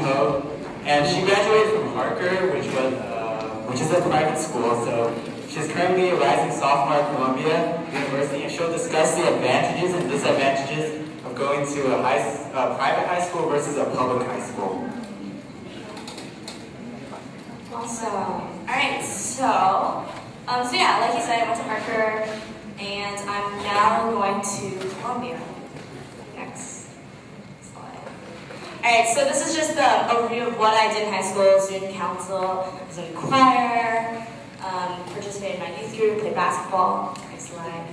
Ho, and she graduated from Harker, which is a private school. So she's currently a rising sophomore at Columbia University, and she'll discuss the advantages and disadvantages of going to a private high school versus a public high school. Awesome. All right, so yeah, like you said, I went to Harker, and I'm now going to Columbia. Next slide. All right, so this is just an overview of what I did in high school: student council, I was in the choir, participated in my youth group, played basketball. Next slide.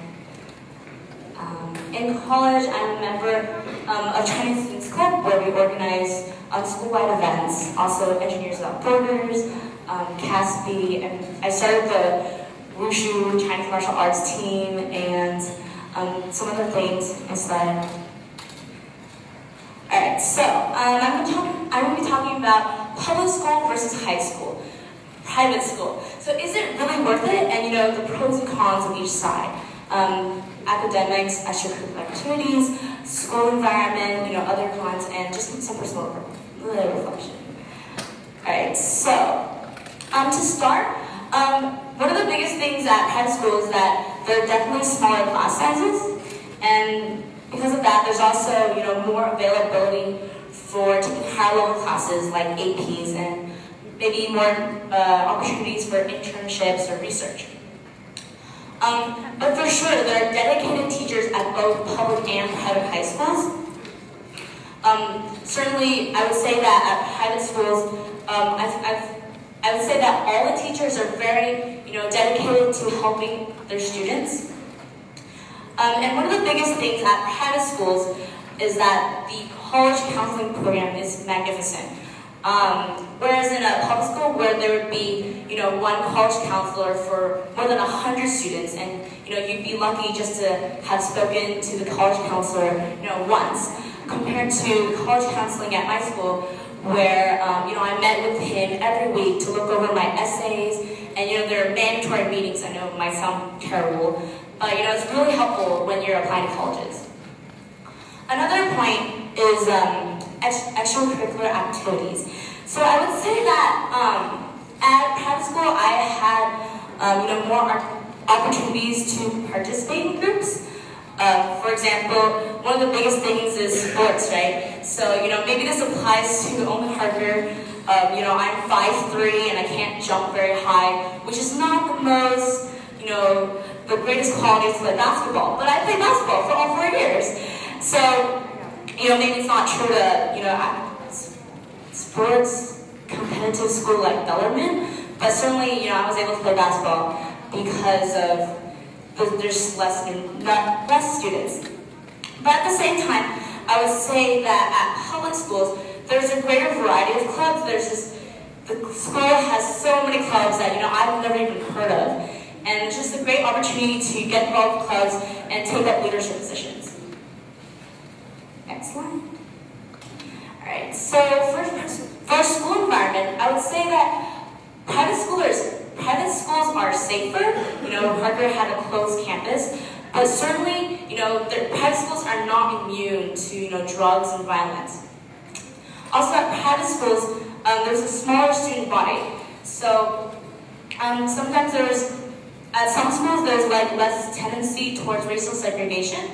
In college, I'm a member of Chinese Students Club, where we organize school-wide events, also Engineers Without Borders, CASB, and I started the Wushu Chinese martial arts team, and some other things. Next slide. Alright, so I'm going to be talking about public school versus high school, private school. So is it really worth it? And the pros and cons of each side. Academics, extracurricular activities, school environment, other cons, and just some personal reflection. Alright, so to start, one of the biggest things at private school is that there are definitely smaller class sizes, and because of that, there's also more availability for taking higher level classes like APs and maybe more opportunities for internships or research. But for sure, there are dedicated teachers at both public and private high schools. Certainly, I would say that at private schools, I would say that all the teachers are very, dedicated to helping their students. And one of the biggest things at private schools is that the college counseling program is magnificent. Whereas in a public school where there would be, one college counselor for more than 100 students, and you'd be lucky just to have spoken to the college counselor, once, compared to college counseling at my school, where I met with him every week to look over my essays, and there are mandatory meetings. I know it might sound terrible, but it's really helpful when you're applying to colleges. Another point is extracurricular activities. So I would say that at private school I had more opportunities to participate in groups. For example, one of the biggest things is sports, right? So maybe this applies to only Harker. I'm 5'3" and I can't jump very high, which is not the most the greatest quality to play basketball. But I played basketball for all 4 years. So maybe it's not true to sports competitive school like Bellarmine, but certainly I was able to play basketball because of there's less students. But at the same time, I would say that at public schools there's a greater variety of clubs. The school has so many clubs that I've never even heard of, and it's just a great opportunity to get involved with clubs and take up leadership positions. Next slide. Alright, so for school environment, I would say that private schools are safer. Harker had a closed campus, but certainly, the private schools are not immune to, drugs and violence. Also at private schools, there's a smaller student body. So sometimes at some schools there's less tendency towards racial segregation.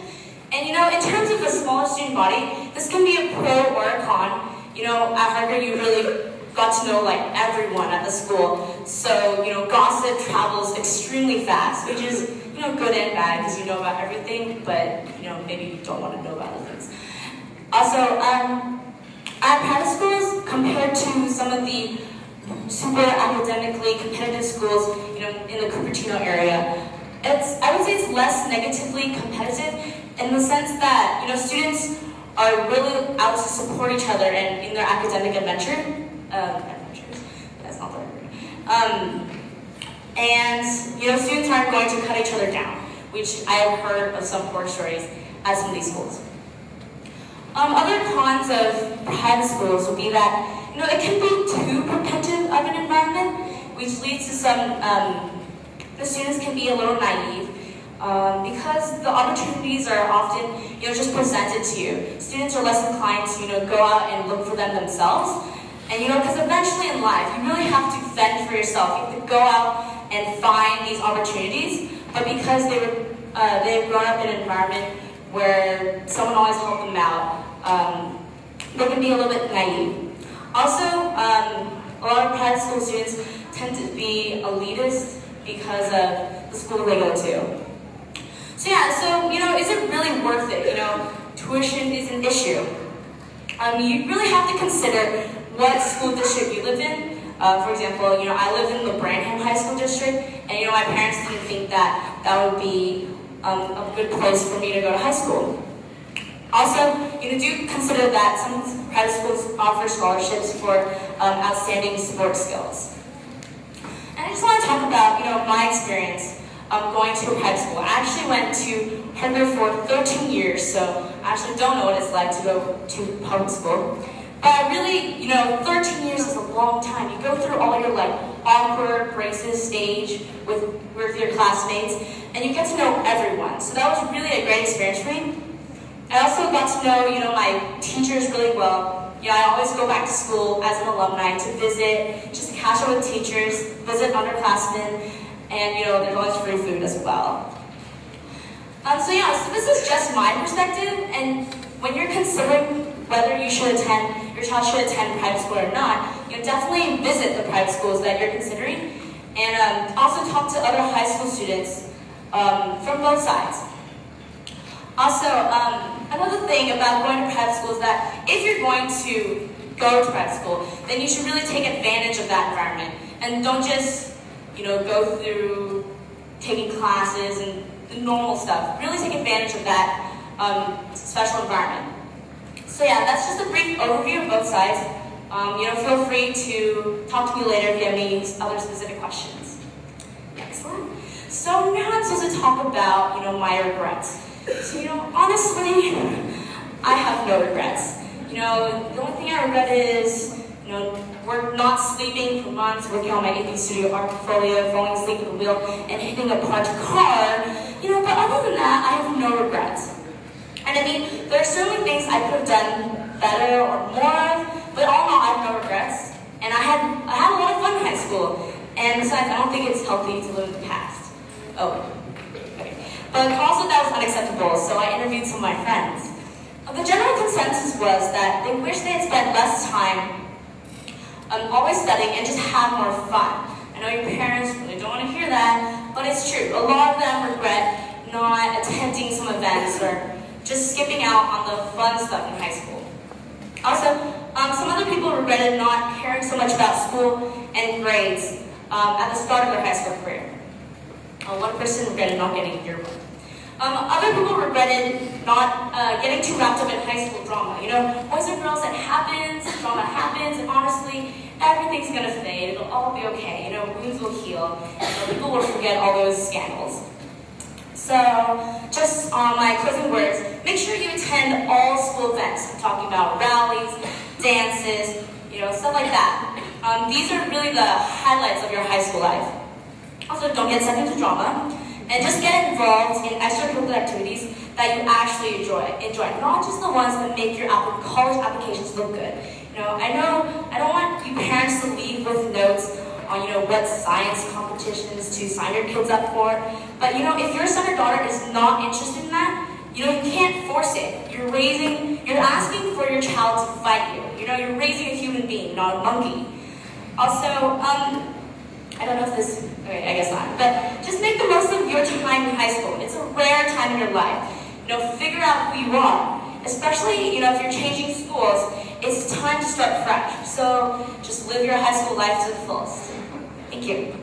And in terms of the smaller student body, this can be a pro or a con. At Harker you really got to know everyone at the school. So gossip travels extremely fast, which is good and bad because you know about everything, but maybe you don't want to know about other things. Also, at private schools, compared to some of the super academically competitive schools, in the Cupertino area, I would say it's less negatively competitive in the sense that students are really out to support each other and in their academic adventures. That's not the right word. And students aren't going to cut each other down, which I have heard of some horror stories at some of these schools. Other cons of private schools would be that it can be too protective of an environment, which leads to some the students can be a little naive because the opportunities are often just presented to you. Students are less inclined to go out and look for them themselves, And because eventually in life, you really have to fend for yourself. You have to go out and find these opportunities. But because they've grown up in an environment where someone always helped them out, they can be a little bit naive. Also, a lot of private school students tend to be elitist because of the school they go to. So yeah, so is it really worth it? Tuition is an issue. You really have to consider what school district you live in. For example, I live in the Branham High School District, and my parents didn't think that would be a good place for me to go to high school. Also, do consider that some private schools offer scholarships for outstanding sports skills. And I just want to talk about, my experience going to a private school. I actually went to Harker for 13 years, so I actually don't know what it's like to go to public school. But really, 13 years is a long time. You go through all your awkward braces stage with your classmates, and you get to know everyone. So that was really a great experience for me. I also got to know, my teachers really well. I always go back to school as an alumni to visit, just to catch up with teachers, visit underclassmen, and there's always free food as well. So this is just my perspective, and when you're considering whether your child should attend private school or not, definitely visit the private schools that you're considering, and also talk to other high school students from both sides. Also, another thing about going to private school is that if you're going to go to private school, then you should really take advantage of that environment, and don't just go through taking classes and the normal stuff. Really take advantage of that special environment. So yeah, that's just a brief overview of both sides. Feel free to talk to me later if you have any other specific questions. Next slide. So now I'm supposed to talk about, my regrets. So, honestly, I have no regrets. The only thing I regret is, we're not sleeping for months, working on my AP Studio art portfolio, falling asleep at the wheel, and hitting a parked car. But other than that, I have no regrets. And there are certainly things I could have done better or more of, but all in all, I have no regrets. And I had a lot of fun in high school. And besides, I don't think it's healthy to live in the past. Oh, okay. But also that was unacceptable, so I interviewed some of my friends. The general consensus was that they wish they had spent less time always studying and just have more fun. I know your parents really don't want to hear that, but it's true. A lot of them regret not attending some events or just skipping out on the fun stuff in high school. Also, some other people regretted not caring so much about school and grades at the start of their high school career. One person regretted not getting a yearbook. Other people regretted not getting too wrapped up in high school drama. Boys and girls, it happens, drama happens, and honestly, everything's gonna fade. It'll all be okay. Wounds will heal. People will forget all those scandals. So, just on my closing words, make sure you attend all school events. I'm talking about rallies, dances, stuff like that. These are really the highlights of your high school life. Also, don't get sucked into drama, and just get involved in extracurricular activities that you actually enjoy, not just the ones that make your college applications look good. I don't want you parents to leave with notes on, what science competitions to sign your kids up for. But, if your son or daughter is not interested in that, you can't force it. You're asking for your child to fight you. You're raising a human being, not a monkey. Also, I don't know if this, okay, I guess not. But just make the most of your time in high school. It's a rare time in your life. Figure out who you are. Especially, if you're changing schools, it's time to start fresh. So just live your high school life to the fullest. Thank you.